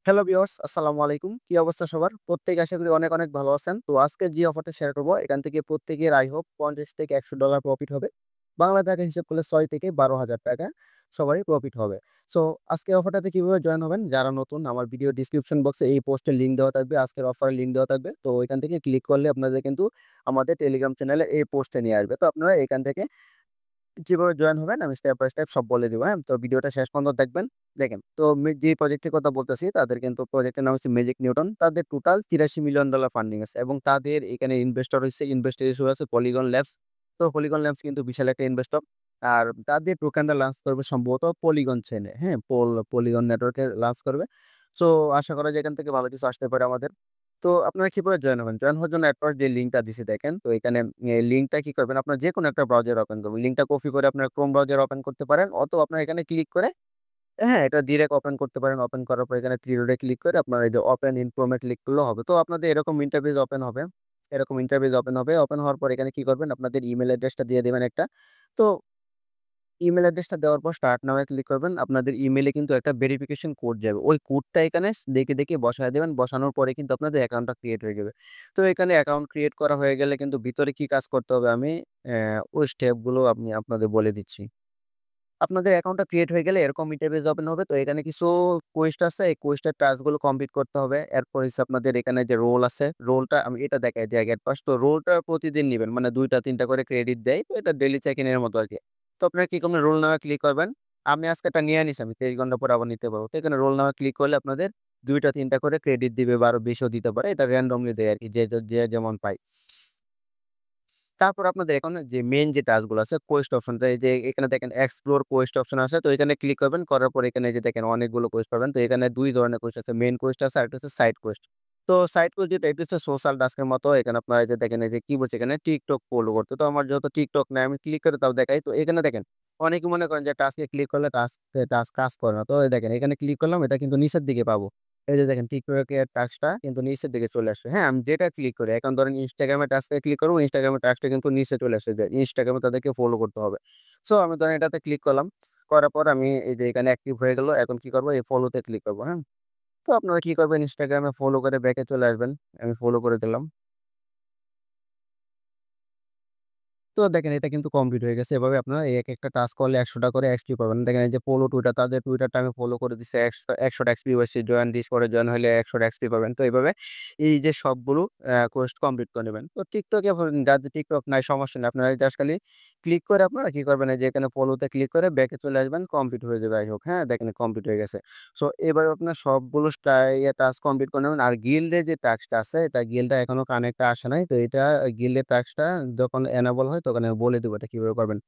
Hello viewers, আসসালামু আলাইকুম। কি অবস্থা সবার? প্রত্যেকে আশা করি অনেক, অনেক ভালো আছেন। তো আজকে যে অফারটা শেয়ার করব, এখান থেকে প্রত্যেকের আই হোপ $50 থেকে $100 প্রফিট হবে। বাংলা টাকা হিসাব করলে ৬ থেকে ৳১২,০০০ সবারই প্রফিট হবে। সো আজকের অফারটাতে কিভাবে জয়েন হবেন? যারা নতুন আমার ভিডিও ডেসক্রিপশন বক্সে এই পোস্টের লিঙ্ক দেওয়া থাকবে, আজকের অফারের লিঙ্ক দেওয়া থাকবে। তো এখান থেকে ক্লিক করলে আপনাদের কিন্তু আমাদের টেলিগ্রাম চ্যানেলে এই পোস্টে নিয়ে আসবে। তো আপনারা এখান থেকে যেভাবে জয়েন হবেন আমি স্টেপ বাই স্টেপ সব বলে দিব, হ্যাঁ? তো ভিডিওটা শেষ পর্যন্ত দেখবেন। দেখেন, তো যে প্রজেক্টের কথা বলতেছি তাদের কিন্তু প্রজেক্টের নাম হচ্ছে ম্যাজিক নিউটন। তাদের টোটাল $৮৩ মিলিয়ন ফান্ডিং আছে এবং তাদের এখানে ইনভেস্টর হিসেবে আছে পলিগন ল্যাবস। তো পলিগন ল্যাবস কিন্তু বিশাল একটা ইনভেস্টর। আর তাদের টোকেনটা লঞ্চ করবে সম্ভবত পলিগন চেইনে, হ্যাঁ? পলিগন নেটওয়ার্কে লঞ্চ করবে। সো আশা করা যায় এখান থেকে ভালো কিছু আসতে পারে আমাদের। তো আপনারা কিভাবে জয়েন হবেন? জয়েন হওয়ার জন্য এট ফার্স্ট যে লিঙ্কটা দিছি দেখেন। তো এখানে লিঙ্কটা কি করবেন? আপনার যেকোনো একটা ব্রাউজার ওপেন করবেন। লিঙ্কটা কপি করে আপনার Chrome ব্রাউজার ওপেন করতে পারেন অথবা আপনার এখানে ক্লিক করে, হ্যাঁ, এটা ডিরেক্ট ওপেন করতে পারেন। ওপেন করার পর এখানে 3 ডটে ক্লিক করে আপনার এই যে open in Chrome A click করলেও হবে। তো আপনাদের এরকম ইন্টারফেস ওপেন হবে। এরকম ইন্টারফেস ওপেন হবে। ওপেন হওয়ার পর এখানে কি করবেন? আপনাদের ইমেইল অ্যাড্রেসটা দিয়ে দিবেন একটা। তো ইমেইল অ্যাড্রেসটা দেওয়ার পর স্টার্ট নাও এ ক্লিক করবেন। আপনাদের ইমেইলে কিন্তু একটা ভেরিফিকেশন কোড যাবে। ওই কোডটা এখানে দেখে বসায় দিবেন। বসানোর পরে কিন্তু আপনাদের অ্যাকাউন্টটা ক্রিয়েট হয়ে যাবে। তো এখানে অ্যাকাউন্ট ক্রিয়েট করা হয়ে গেলে কিন্তু ভিতরে কি কাজ করতে হবে আমি ওই স্টেপগুলো আমি আপনাদের বলে দিচ্ছি। আপনাদের অ্যাকাউন্টটা ক্রিয়েট হয়ে গেলে এরকম ইন্টারফেস ওপেন হবে। তো এখানে কিছু কোয়েস্ট আছে। এই কোয়েস্টের টাস্কগুলো কমপ্লিট করতে হবে। এরপর হচ্ছে আপনাদের এখানে যে রোল আছে, রোলটা আমি এটা দেখাই দিই আগে এট ফার্স্ট। তো রোলটা প্রতিদিন নিবেন। মানে ২ টা ৩ টা করে ক্রেডিট দেয়। তো এটা ডেইলি চেক ইন এর মতো আরকি। তো আপনারা কি করবেন? রোল নামে ক্লিক করবেন। আমি আজকে একটা নিয়ে নিছি আমি ৩০ ঘন্টা পরে আবার নিতে পারবো। তো এখানে রোল নামে ক্লিক করলে আপনাদের ২ টা ৩ টা করে ক্রেডিট দিবে বা আরো বেশিও দিতে পারে। এটা র‍্যান্ডমলি দেয় আরকি যে যেমন পায়। তারপর আপনাদের এখানে যে মেইন যে টাস্ক গুলো আছে কোয়েস্ট অপশন তো এই যে এখানে দেখেন এক্সপ্লোর কোয়েস্ট অপশন আছে। তো এখানে ক্লিক করবেন। করার পর এখানে এই যে দেখেন অনেকগুলো কোয়েস্ট পাবেন। তো এখানে ২ ধরনের কোয়েস্ট আছে। মেইন কোয়েস্ট আছে আরেকটা হচ্ছে সাইড কোয়েস্ট। তো সাইড কোয়েস্ট যেটা এটা হচ্ছে সোশ্যাল টাস্কের মতো। এখানে আপনারা এই যে দেখেন এই যে কি বলছে এখানে TikTok ফলো করতে। তো আমার যেহেতু TikTok নাই আমি ক্লিক করে তাও দেখাই। তো এখানে দেখেন অনেকে মনে করেন যে টাস্কে ক্লিক করলে টাস্ক কাজ করে না। তো এই দেখেন এখানে ক্লিক করলাম এটা কিন্তু নিচের দিকে পাবো। এই যে দেখেন TikTok এর টাস্কটা কিন্তু নিচের দিকে চলে আসছে। হ্যাঁ, আমি যেটা ক্লিক করি এখন ধরেন Instagram এর টাস্কে ক্লিক করব, Instagram এর টাস্কটা কিন্তু নিচে চলে আসছে যে Instagram এ তাদেরকে ফলো করতে হবে। সো আমি ধরেন এটাতে ক্লিক করলাম। করার পর আমি এই যে এখানে অ্যাক্টিভ হয়ে গেল। এখন কি করব? এই ফলোতে ক্লিক করব, হ্যাঁ? তো আপনারা কি করবেন? Instagram এ ফলো করে ব্যাকে চলে আসবেন। আমি ফলো করে দিলাম। তো দেখেন এটা কিন্তু কমপ্লিট হয়ে গেছে। এভাবে আপনারা একেকটা টাস্ক করলে ১০০ টা করে এক্সপি পাবেন। দেখেন এই যে ফলো টুইটার তাদের টুইটারটা আমি ফলো করে দিছি। ১০০ টা এক্সপি পাইছি। জয়েন ডিসকর্ড এ জয়েন হইলে ১০০ টা এক্সপি পাবেন। তো এভাবে এই যে সবগুলো কোয়েস্ট কমপ্লিট করে নিবেন। তো TikTok এ যাদের TikTok নাই সমস্যা নাই। আপনারা জাস্ট খালি ক্লিক করে আপনারা কি করবেন? এই যে এখানে ফলোতে ক্লিক করে ব্যাকে চলে আসবেন। কমপ্লিট হয়ে যাবে আই হোপ। হ্যাঁ? দেখেন কমপ্লিট হয়ে গেছে। সো এভাবে আপনার সবগুলো টাস্ক কমপ্লিট করে নেবেন। আর গিল্ডের যে টাস্কটা আছে, এটা গিল্ডটা এখনো কানেক্ট আসে নাই। তো এটা গিল্ডের টাস্কটা যখন এনেবল হয় তখন আমি বলে দিব এটা কিভাবে করবেন।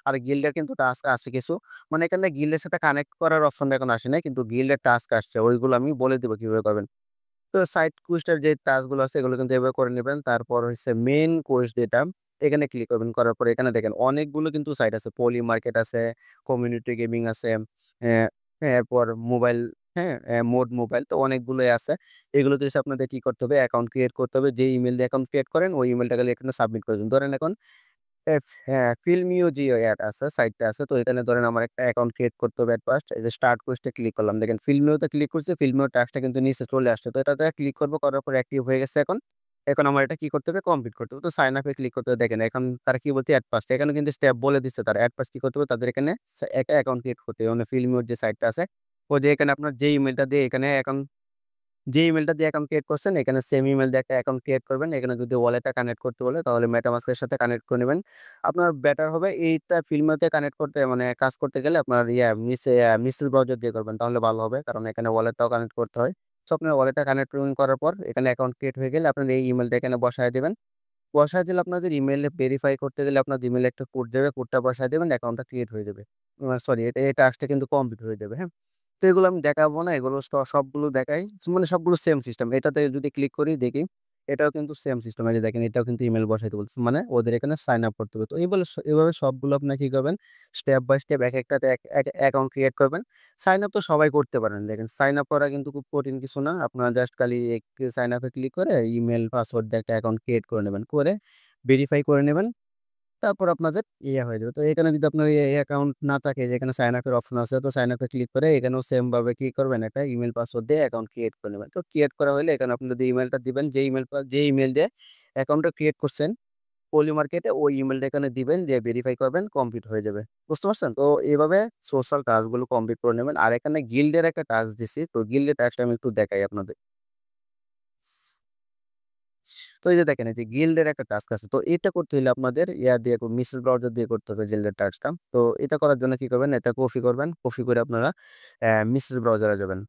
আর গিল্ডের কিন্তু টাস্ক আছে কিছু। মানে এখানে গিল্ডের সাথে কানেক্ট করার অপশনটা এখন আসে নাই। কিন্তু গিল্ডের টাস্ক আসছে। ওইগুলো আমি বলে দিব কিভাবে করবেন। তো সাইড কোয়েস্ট এর যে টাস্ক গুলো আছে এগুলো কিন্তু এভাবে করে নিবেন। তারপর হচ্ছে মেইন কোয়েস্ট যেটা, এখানে ক্লিক করবেন। করার পরে এখানে দেখেন অনেকগুলো কিন্তু সাইট আছে। পলি মার্কেট আছে, কমিউনিটি গেমিং আছে, অ্যা এরপর মোবাইল, হ্যাঁ? মোড মোবাইল তো অনেকগুলোই আছে। এগুলোতে এসে আপনাদের কি করতে হবে? অ্যাকাউন্ট ক্রিয়েট করতে হবে। যে ইমেইল দিয়ে অ্যাকাউন্ট ক্রিয়েট করেন ওই ইমেইলটা খালি এখানে সাবমিট করে দিন। ধরেন এখন হ্যাঁ, ফিল্মিও যে অ্যাড আছে, সাইটটা আছে। তো এখানে ধরেন আমার একটা অ্যাকাউন্ট ক্রিয়েট করতে হবে এট ফার্স্ট। এই যে স্টার্ট কোয়েস্ট এ ক্লিক করলাম। দেখেন ফিল্মিওতে ক্লিক করছি, ফিল্মিও টাস্কটা কিন্তু নিচে চলে আসছে। তো এটাতে ক্লিক করব, করার পর অ্যাক্টিভ হয়ে গেছে এখন। এখন আমার এটা কি করতে হবে? কমপ্লিট করতে হবে। তো সাইন আপ এ ক্লিক করতে হবে। দেখেন এখন তারা কি বলছে? এট ফার্স্ট এখানে কিন্তু স্টেপ বলে দিচ্ছে তারা। এট ফার্স্ট কি করতে হবে? তাদের এখানে একটা অ্যাকাউন্ট ক্রিয়েট করতে হবে। মানে ফিল্মিওর যে সাইটটা আছে, ওই যে এখানে আপনার যে ইমেইলটা দিয়ে এখানে অ্যাকাউন্ট যে ইমেইলটা দিয়ে অ্যাকাউন্ট ক্রিয়েট করছেন, এখানে সেম ইমেইল দিয়ে একটা অ্যাকাউন্ট ক্রিয়েট করবেন। এখানে যদি ওয়ালেটটা কানেক্ট করতে বলে, তাহলে MetaMask এর সাথে কানেক্ট করে নিবেন। আপনার বেটার হবে এইটা ফিল্মিওতে কানেক্ট করতে মানে কাজ করতে গেলে আপনার মিসেল ব্রাউজার দিয়ে করবেন। তাহলে ভালো হবে। কারণ এখানে ওয়ালেটটাও কানেক্ট করতে হয়। সো আপনার ওয়ালেটটা কানেক্ট করার পর এখানে অ্যাকাউন্ট ক্রিয়েট হয়ে গেলে আপনার এই ইমেইলটা এখানে বসায় দিবেন। বসায় দিলে আপনাদের ইমেইলে ভেরিফাই করতে গেলে আপনার ইমেইলে একটা কোড যাবে। কোডটা বসায় দিবেন, অ্যাকাউন্টটা ক্রিয়েট হয়ে যাবে। সরি, এই টাস্কটা কিন্তু কমপ্লিট হয়ে যাবে, হ্যাঁ? তো এগুলো আমি দেখাবো না। এগুলো সবগুলো দেখাই। মানে সবগুলো সেম সিস্টেম। এটাতে যদি ক্লিক করি দেখি, এটাও কিন্তু সেম সিস্টেম। এই যে দেখেন এটাও কিন্তু ইমেইল বসাইতে বলছে। মানে ওদের এখানে সাইন আপ করতে হবে। তো এভাবে সবগুলো আপনার কি করবেন? স্টেপ বাই স্টেপ একেকটাতে এক অ্যাকাউন্ট ক্রিয়েট করবেন। সাইন আপ তো সবাই করতে পারেন। দেখেন সাইন আপ করা কিন্তু খুব কঠিন কিছু না। আপনারা জাস্ট খালি সাইন আপ এ ক্লিক করে ইমেইল, পাসওয়ার্ড দিয়ে একটা অ্যাকাউন্ট ক্রিয়েট করে নেবেন। করে ভেরিফাই করে নেবেন। তারপর আপনাদের ইয়ে হয়ে যাবে। তো এখানে যদি আপনার অ্যাকাউন্ট না থাকে, যেখানে সাইন আপ এর অপশন আছে, তো সাইন আপ এ ক্লিক করে এখানেও সেম ভাবে কি করবেন, একটা ইমেইল পাসওয়ার্ড দিয়ে অ্যাকাউন্ট ক্রিয়েট করে নেবেন। তো ক্রিয়েট করা হলে এখানে আপনি যদি ইমেইলটা দিবেন, যে ইমেইল দিয়ে অ্যাকাউন্টটা ক্রিয়েট করছেন পলি মার্কেটে, ওই ইমেইলটা এখানে দিবেন, দিয়ে ভেরিফাই করবেন, কমপ্লিট হয়ে যাবে। বুঝতে পারছেন? তো এভাবে সোশ্যাল টাস্কগুলো কমপ্লিট করে নেবেন। আর এখানে গিল্ডের একটা টাস্ক দিছি। তো গিল্ডের টাস্কটা আমি একটু দেখাই আপনাদের। তো এই যে দেখেন, এই যে গিল্ডের একটা টাস্ক আছে। তো এটা করতে হলে আপনাদের দিয়ে মিসেস ব্রাউজার দিয়ে করতে হবে গিল্ডের টাস্কটা। তো এটা করার জন্য কি করবেন? এটা কপি করবেন। কপি করে আপনারা মিসেস ব্রাউজারে যাবেন।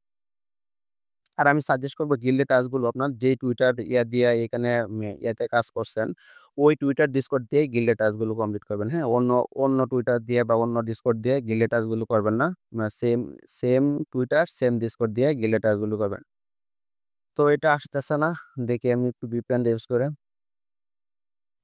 আর আমি সাজেস্ট করব গিল্ডের টাস্কগুলো আপনার যেই টুইটার দিয়া এখানে ইয়াতে কাজ করছেন, ওই টুইটার ডিসকর্ড দিয়ে গিল্ডের টাস্কগুলো কমপ্লিট করবেন। হ্যাঁ? অন্য অন্য টুইটার দিয়ে বা অন্য ডিসকর্ড দিয়ে গিল্ডের টাস্কগুলো করবেন না। Same same Twitter, same Discord দিয়ে গিল্ডের টাস্কগুলো করবেন। তো এটা আসতেছে না। দেখি আমি একটু VPN ইউজ করে।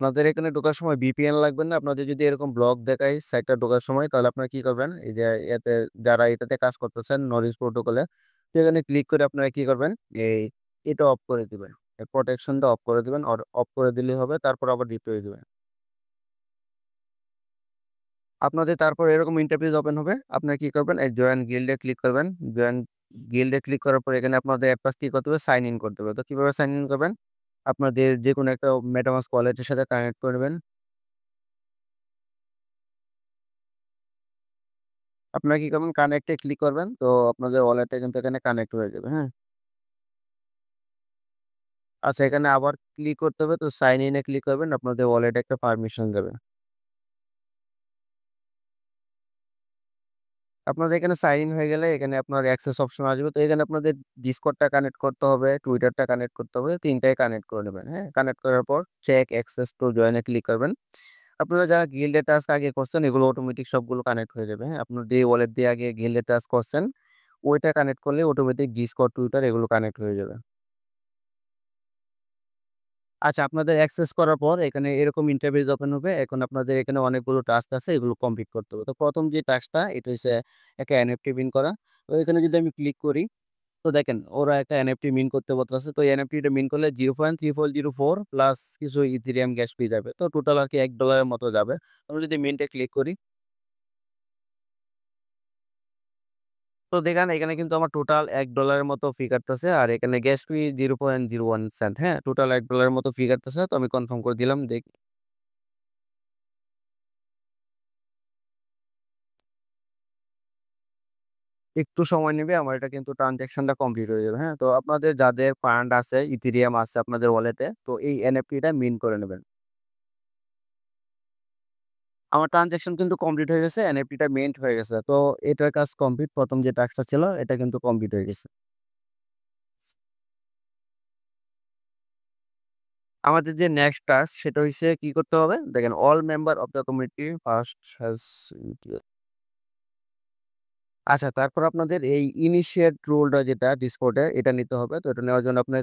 আপনাদের এখানে ঢোকার সময় VPN লাগবে না। আপনাদের যদি এরকম ব্লক দেখায় সাইটটা ঢোকার সময়, তাহলে আপনারা কি করবেন? এই যে এতে যারা এটাতে কাজ করতেছেন নরিজ প্রোটোকলে, তো এখানে ক্লিক করে আপনারা কি করবেন? এই এটা অফ করে দিবেন। এই প্রোটেকশনটা অফ করে দিবেন। অফ করে দিলেই হবে। তারপর আবার রিপ্লাই দিবেন। আপনাদের তারপর এরকম ইন্টারফেস ওপেন হবে। আপনারা কি করবেন? এই জয়েন গিল্ড এ ক্লিক করবেন। জয়েন গিল্ড এ ক্লিক করার পর এখানে আপনাদের এক পাশ কি করতে হবে? সাইন ইন করতে হবে। তো কিভাবে সাইন ইন করবেন? আপনাদের যেকোনো একটা মেটামাস্ক ওয়ালেটের সাথে কানেক্ট করবেন। আপনারা কি করবেন? কানেক্ট এ ক্লিক করবেন। তো আপনাদের ওয়ালেটটা কিন্তু এখানে কানেক্ট হয়ে যাবে। হ্যাঁ? আচ্ছা, এখানে আবার ক্লিক করতে হবে। তো সাইন ইন এ ক্লিক করবেন। আপনাদের ওয়ালেটে একটা পারমিশন যাবে। আপনাদের এখানে সাইন ইন হয়ে গেলে এখানে আপনার অ্যাক্সেস অপশন আসবে। তো এখানে আপনাদের ডিসকর্ডটা কানেক্ট করতে হবে, টুইটারটা কানেক্ট করতে হবে। ৩ টাই কানেক্ট করে নেবেন। হ্যাঁ? কানেক্ট করার পর চেক অ্যাক্সেস টু জয়েন এ ক্লিক করবেন। আপনারা যারা গিল্ডে টাস্ক আগে করছেন এগুলো অটোমেটিক সবগুলো কানেক্ট হয়ে যাবে। হ্যাঁ? আপনার যে ওয়ালেট দিয়ে আগে গিল্ডে টাস্ক করছেন, ওইটা কানেক্ট করলে অটোমেটিক ডিসকর্ড, টুইটার এগুলো কানেক্ট হয়ে যাবে। আচ্ছা, আপনাদের অ্যাক্সেস করার পর এখানে এরকম ইন্টারফেস ওপেন হবে। এখন আপনাদের এখানে অনেকগুলো টাস্ক আছে, এগুলো কমপ্লিট করতে হবে। তো ১ম যে টাস্কটা এটা হইছে একটা এনএফটি মিন্ট করা। তো এখানে যদি আমি ক্লিক করি, তো দেখেন ওরা একটা এনএফটি মিন্ট করতে বলতেছে। তো এনএফটিটা মিন্ট করলে 0.3404 প্লাস কিছু ইথেরিয়াম গ্যাস ফি যাবে। তো টোটাল আরকি $১ এর মতো যাবে। আমরা যদি মিন্টে ক্লিক করি, তো দেখেন এখানে কিন্তু আমার টোটাল $১ এর মতো ফি কাটতেছে। আর এখানে গ্যাস ফি 0.01 সেন্ট। হ্যাঁ? টোটাল $১ এর মতো ফি কাটতেছে। তো আমি কনফার্ম করে দিলাম। একটু সময় নেবে। আমার এটা কিন্তু ট্রান্সেকশনটা কমপ্লিট হয়ে যাবে। হ্যাঁ? তো আপনাদের যাদের ফান্ড আছে, ইথেরিয়াম আছে আপনাদের ওয়ালেটে, তো এই এনএফটিটা মিন্ট করে নেবেন। আমার ট্রান্সেকশন কিন্তু কমপ্লিট হয়ে গেছে। এনএফটিটা মিন্ট হয়ে গেছে। তো এটার কাজ কমপ্লিট। ১ম যে টাস্কটা ছিল এটা কিন্তু কমপ্লিট হয়ে গেছে। আমাদের যে নেক্সট টাস্ক সেটা হইছে কি করতে হবে? দেখেন, all member of the community first has. আচ্ছা, তারপর আপনাদের এই ইনিশিয়েট রোলটা যেটা ডিসকর্ডে এটা নিতে হবে। তো এটা নেওয়ার জন্য আপনার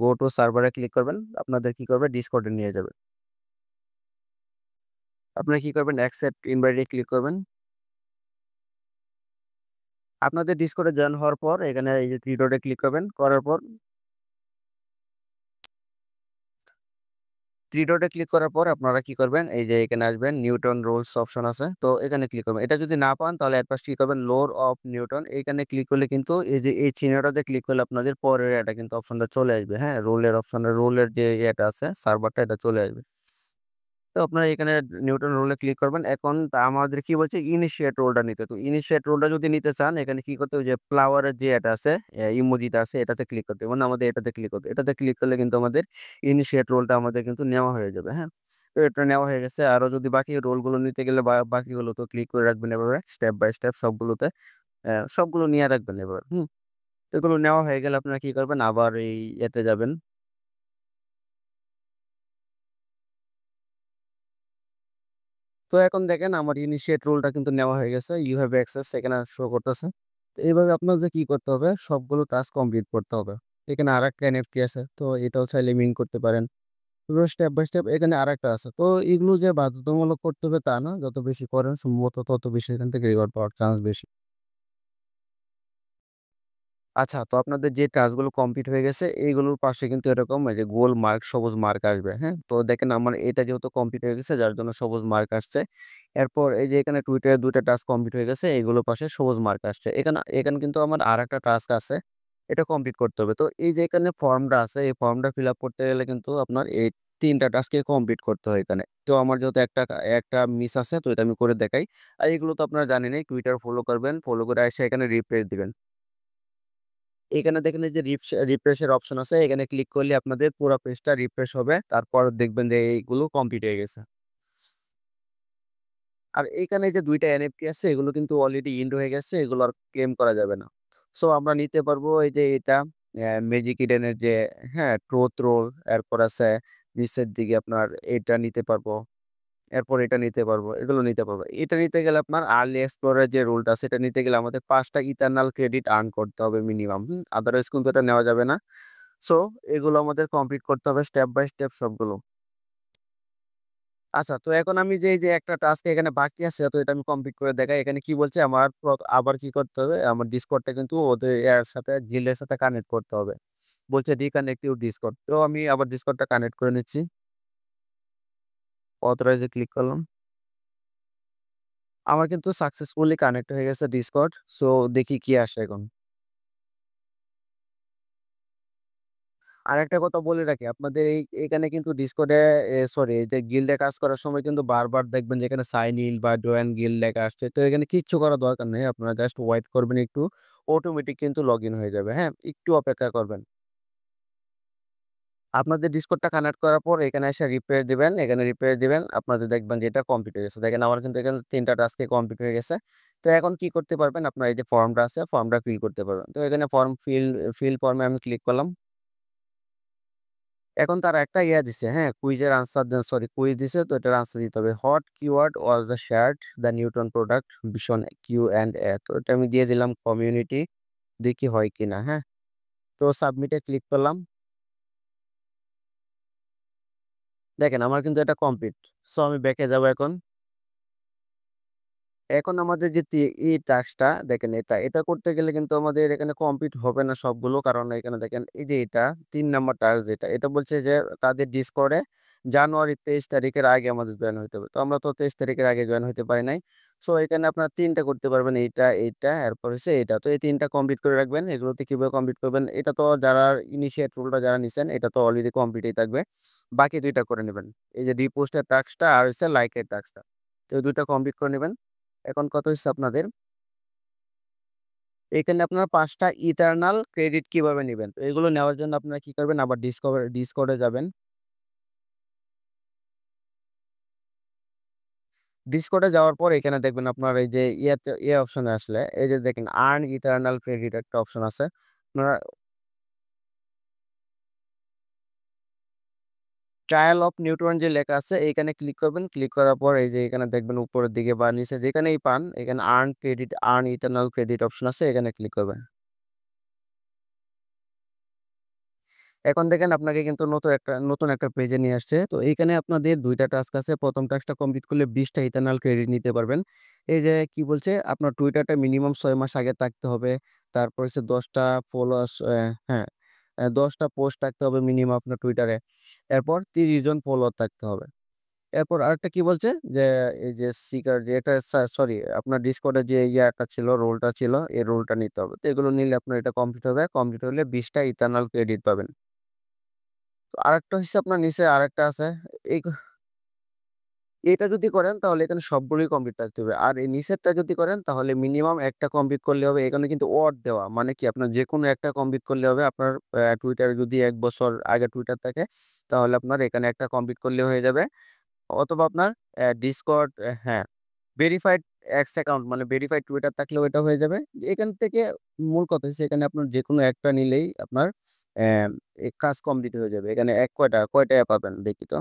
go to server A click করবেন। আপনাদের কি করবে? ডিসকর্ডে নিয়ে যাবে। আপনারা কি করবেন? অ্যাকসেপ্ট ইনভাইট এ ক্লিক করবেন। আপনাদের ডিসকর্ডে জয়েন হওয়ার পর এখানে এই যে ৩ ডটে ক্লিক করবেন। করার পর ৩ ডটে ক্লিক করার পর আপনারা কি করবেন? এই যে এখানে আসবেন, নিউটন রুলস অপশন আছে। তো এখানে ক্লিক করবেন। এটা যদি না পান তাহলে এর পাশে কি করবেন? লোর অফ নিউটন এইখানে ক্লিক করলে কিন্তু এই যে এই চিহ্নটাতে ক্লিক করলে আপনাদের পরের এটা কিন্তু অপশনটা চলে আসবে। হ্যাঁ? রুলের যে ইয়েটা আছে সার্ভারটা, এটা চলে আসবে। তো আপনারা এখানে নিউটন রুলে ক্লিক করবেন। এখন আমাদের কি বলছে? ইনিশিয়েট রোলটা নিতে। তো ইনিশিয়েট রোলটা যদি নিতে চান এখানে কি করতে হবে? যে ফ্লাওয়ারের যে এটা আছে, ইমোজিটা আছে, এটাতে ক্লিক করতে হবে। মানে আমাদের এটাতে ক্লিক করতে হবে। এটাতে ক্লিক করলে কিন্তু আমাদের ইনিশিয়েট রোলটা আমাদের কিন্তু নেওয়া হয়ে যাবে। হ্যাঁ? তো এটা নেওয়া হয়ে গেছে। আরো যদি বাকি রোলগুলো নিতে গেলে বাকিগুলো তো ক্লিক করে রাখবেন এভাবে স্টেপ বাই স্টেপ সবগুলোতে। সবগুলো নিয়ে রাখবেন এভাবে। হুম? তো এগুলো নেওয়া হয়ে গেলে আপনারা কি করবেন? আবার এই এতে যাবেন। তো এখন দেখেন আমার ইনিশিয়েট রোলটা কিন্তু নেওয়া হয়ে গেছে। ইউ হ্যাভ অ্যাক্সেস এখানে শো করতেছে। তো এইভাবে আপনাদের কি করতে হবে? সবগুলো টাস্ক কমপ্লিট করতে হবে। এখানে আরেকটা এনএফটি আছে। তো এটাও চাইলে মিন করতে পারেন। এগুলো স্টেপ বাই স্টেপ এখানে আরেকটা আছে। তো এগুলো যে বাধ্যতামূলক করতে হবে তা না। যত বেশি করেন সম্ভবত তত বেশি এখান থেকে রিওয়ার্ড পাওয়ার চান্স বেশি। আচ্ছা, তো আপনাদের যে টাস্কগুলো কমপ্লিট হয়ে গেছে, এইগুলোর পাশে কিন্তু এরকম এই যে গোল মার্ক, সবুজ মার্ক আসবে, হ্যাঁ? তো দেখেন আমার এটা যেহেতু কমপ্লিট হয়ে গেছে যার জন্য সবুজ মার্ক আসছে। এরপর এই যে এখানে টুইটারে ২ টা টাস্ক কমপ্লিট হয়ে গেছে, এগুলোর পাশে সবুজ মার্ক আসছে। এখানে এখানে কিন্তু আমার আরেকটা টাস্ক আছে। এটা কমপ্লিট করতে হবে। তো এই যে এখানে ফর্মটা আছে, এই ফর্মটা ফিল আপ করতে গেলে কিন্তু আপনার এই ৩ টা টাস্কই কমপ্লিট করতে হয় এখানে। তো আমার যেহেতু একটা মিস আছে, তো এটা আমি করে দেখাই। আর এগুলো তো আপনারা জানেনই, টুইটার ফলো করবেন, ফলো করে এসে এখানে রিপ্লেস দিবেন। এখানে দেখেন এই যে রিফ্রেশের অপশন আছে। এখানে ক্লিক করলে আপনাদের পুরা পেজটা রিফ্রেশ হবে। তারপর দেখবেন যে এইগুলো কমপ্লিট হয়ে গেছে। আর এইখানে যে ২ টা এনএফটি আছে এগুলো কিন্তু অলরেডি ইন্ড হয়ে গেছে। এগুলো আর ক্লেম করা যাবে না। সো আমরা নিতে পারবো এই যে এটা ম্যাজিক ইডেনের যে হ্যাঁ, ট্রুথ রোল, এরপর আছে নিচের দিকে আপনার এটা নিতে পারবো। এরপর এটা নিতে পারবো। এগুলো নিতে পারবো। এটা নিতে গেলে আপনার আর্লি এক্সপ্লোরার যে রুলটা আছে, এটা নিতে গেলে আমাদের ৫ টা ইথারনাল ক্রেডিট আর্ন করতে হবে মিনিমাম। আদারওয়াইজ কিন্তু এটা নেওয়া যাবে না। সো এগুলো আমাদের কমপ্লিট করতে হবে স্টেপ বাই স্টেপ সবগুলো। আচ্ছা, তো এখন আমি যে এই যে একটা টাস্ক এখানে বাকি আছে, তো এটা আমি কমপ্লিট করে দেখাই। এখানে কি বলছে আমার আবার কি করতে হবে? আমার ডিসকর্ডটা কিন্তু ওদের এর সাথে গিল্ডের সাথে কানেক্ট করতে হবে। বলছে রিকানেক্ট ইউর ডিসকর্ড। তো আমি আবার ডিসকর্ডটা কানেক্ট করে নিচ্ছি। অথরাইজ এ ক্লিক করলাম। আমার কিন্তু সাকসেসফুলি কানেক্ট হয়ে গেছে ডিসকর্ড। সো দেখি কি আসে এখন। আরেকটা কথা বলে রাখি, আপনাদের এখানে কিন্তু ডিসকর্ডে সরি এই যে গিল্ডে কাজ করার সময় কিন্তু বারবার দেখবেন যে এখানে সাইন ইন বা জয়েন গিল্ড লেখা আসছে। তো এখানে কিচ্ছু করার দরকার নেই। আপনারা জাস্ট ওয়েট করবেন একটু। অটোমেটিক কিন্তু লগইন হয়ে যাবে। হ্যাঁ? একটু অপেক্ষা করবেন। আপনাদের ডিসকর্ডটা কানেক্ট করার পর এখানে এসে রিফ্রেশ দিবেন। এখানে রিফ্রেশ দিবেন। আপনাদের দেখবেন যে এটা কমপ্লিট হয়ে গেছে। দেখেন আমার কিন্তু এখানে ৩ টা টাস্কই কমপ্লিট হয়ে গেছে। তো এখন কি করতে পারবেন? আপনার এই যে ফর্মটা আছে, ফর্মটা ফিল করতে পারবেন। তো এখানে ফিল ফর্মে আমি ক্লিক করলাম। এখন তারা একটা ইয়া দিছে, হ্যাঁ? কুইজের আনসার সরি কুইজ দিছে, তো এটার আনসার দিতে হবে। What keyword was the shared the Newton product vision Q and A. তো এটা আমি দিয়ে দিলাম কমিউনিটি। দেখি হয় কিনা, হ্যাঁ? তো সাবমিটে ক্লিক করলাম। দেখেন আমার কিন্তু এটা কমপ্লিট। সো আমি ব্যাকে যাবো এখন। এখন আমাদের যে এই টাস্কটা দেখেন এটা করতে গেলে কিন্তু আমাদের এখানে কমপ্লিট হবে না সবগুলো। কারণ এখানে দেখেন এই যে এটা ৩ নাম্বার টাস্ক যেটা, এটা বলছে যে তাদের ডিসকর্ডে জানুয়ারি ২৩ তারিখের আগে আমাদের জয়েন হইতে হবে। তো আমরা তো ২৩ তারিখের আগে জয়েন হইতে পারি নাই। সো এখানে আপনারা ৩ টা করতে পারবেন। এইটা এরপর হচ্ছে এটা। তো এই ৩ টা কমপ্লিট করে রাখবেন। এগুলোতে কিভাবে কমপ্লিট করবেন? এটা তো যারা ইনিশিয়েট রুলটা যারা নিছেন এটা তো অলরেডি কমপ্লিটই থাকবে। বাকি ২ টা করে নিবেন। এই যে রিপোস্টের টাস্কটা আর হচ্ছে লাইকের টাস্কটা। তো এই ২ টা কমপ্লিট করে নিবেন। এখন কত হইছে আপনাদের? এখানে আপনারা ৫ টা ইথারনাল ক্রেডিট কিভাবে নিবেন? তো এগুলো নেওয়ার জন্য আপনারা কি করবেন? আবার ডিসকর্ডে যাবেন। ডিসকর্ডে যাওয়ার পর এখানে দেখবেন আপনার এই যে অপশনে আসলে এই যে দেখেন আর্ন ইথারনাল ক্রেডিট একটা অপশন আছে। আপনারা ট্রায়াল অফ নিউটন যে লেখা আছে এইখানে ক্লিক করবেন। ক্লিক করার পর এই যে এখানে দেখবেন উপরের দিকে বা নিচে যেখানেই পান এখানে আর্ন ইথারনাল ক্রেডিট অপশন আছে, এখানে ক্লিক করবেন। এখন দেখেন আপনাকে কিন্তু নতুন একটা পেজে নিয়ে আসছে। তো এইখানে আপনাদের ২ টা টাস্ক আছে। ১ম টাস্কটা কমপ্লিট করলে ২০ টা ইথারনাল ক্রেডিট নিতে পারবেন। এই যে কি বলছে আপনার টুইটারটা মিনিমাম ৬ মাস আগে থাকতে হবে। তারপর হচ্ছে ১০ টা ফলোয়ার্স হ্যাঁ, ১০ টা পোস্ট থাকতে হবে মিনিমাম আপনার টুইটারে। এরপর ৩০ জন ফলোয়ার থাকতে হবে। এরপর আরেকটা কি বলছে যে এই যে সিকার যে এটা সরি আপনার ডিসকর্ডে যে ইয়াটা ছিল রোলটা ছিল, এই রোলটা নিতে হবে। তো এগুলো নিলে আপনার এটা কমপ্লিট হবে। কমপ্লিট হলে ২০ টা ইথারনাল ক্রেডিট পাবেন। তো আরেকটা হচ্ছে আপনার নিচে আরেকটা আছে। এই এটা যদি করেন তাহলে এখানে সবগুলোই কমপ্লিট থাকতে হবে। আর এই নিচেরটা যদি করেন তাহলে মিনিমাম একটা কমপ্লিট করলে হবে। এখানে কিন্তু ওয়ার্ড দেওয়া। মানে কি আপনার যেকোনো একটা কমপ্লিট করলে হবে। আপনার টুইটার যদি ১ বছর আগে টুইটার থাকে তাহলে আপনার এখানে একটা কমপ্লিট করলে হয়ে যাবে। অথবা আপনার ডিসকর্ড হ্যাঁ, ভেরিফাইড এক্স অ্যাকাউন্ট মানে ভেরিফাইড টুইটার থাকলেও এটা হয়ে যাবে। এখান থেকে মূল কথা হচ্ছে এখানে আপনার যেকোনো একটা নিলেই আপনার অ্যা এই কাজ কমপ্লিট হয়ে যাবে। এখানে কয়টা অ্যাপ পাবেন দেখি তো?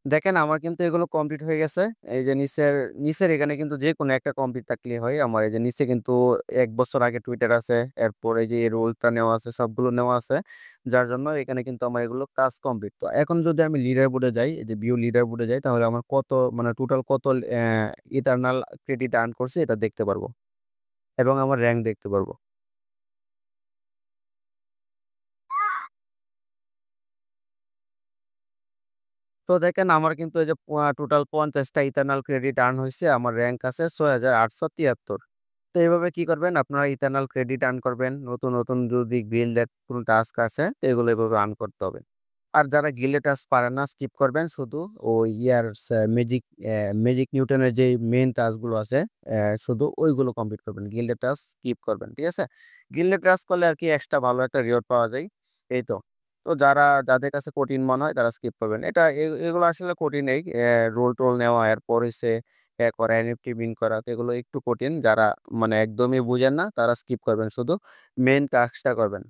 দেখেন আমার কিন্তু এগুলো কমপ্লিট হয়ে গেছে। এই যে নিচের এখানে কিন্তু যেকোনো একটা কমপ্লিট থাকলেই হয়। আমার এই যে নিচে কিন্তু ১ বছর আগে টুইটার আছে। এরপর এই যে এই রোলটা নেওয়া আছে, সবগুলো নেওয়া আছে। যার জন্য এখানে কিন্তু আমার এগুলো কাজ কমপ্লিট। তো এখন যদি আমি লিডার বোর্ডে যাই, এই যে ভিউ লিডার বোর্ডে যাই তাহলে আমার কত মানে টোটাল কত ইটারনাল ক্রেডিট আর্ন করছি এটা দেখতে পারবো এবং আমার র‍্যাংক দেখতে পারবো। তো দেখেন আমার কিন্তু এই যে টোটাল ৫০ টা ইথারনাল ক্রেডিট আর্ন হইছে। আমার র‍্যাংক আছে ৬,৮৭৩। তো এভাবে কি করবেন? আপনারা ইথারনাল ক্রেডিট আর্ন করবেন। নতুন যদি গিল্ডের কোন টাস্ক আছে তো এগুলো এভাবে আর্ন করতে হবে। আর যারা গিল্ডে টাস্ক পারেন না স্কিপ করবেন। শুধু ওই ম্যাজিক নিউটনের যেই মেইন টাস্ক গুলো আছে শুধু ওইগুলো কমপ্লিট করবেন। গিল্ডে টাস্ক স্কিপ করবেন। ঠিক আছে? গিল্ডে টাস্ক করলে আরকি এক্সট্রা ভালো একটা রিওয়ার্ড পাওয়া যায়। এই তো। তো যাদের কাছে কঠিন মনে হয় তারা স্কিপ করবেন। এগুলো আসলে কঠিনই। রোল-টোল নেওয়া এরপর হইছে করা এনএফটি মিন করা। তো এগুলো একটু কঠিন। যারা মানে একদমই বুঝেন না তারা স্কিপ করবেন। শুধু মেইন টাস্কটা করবেন।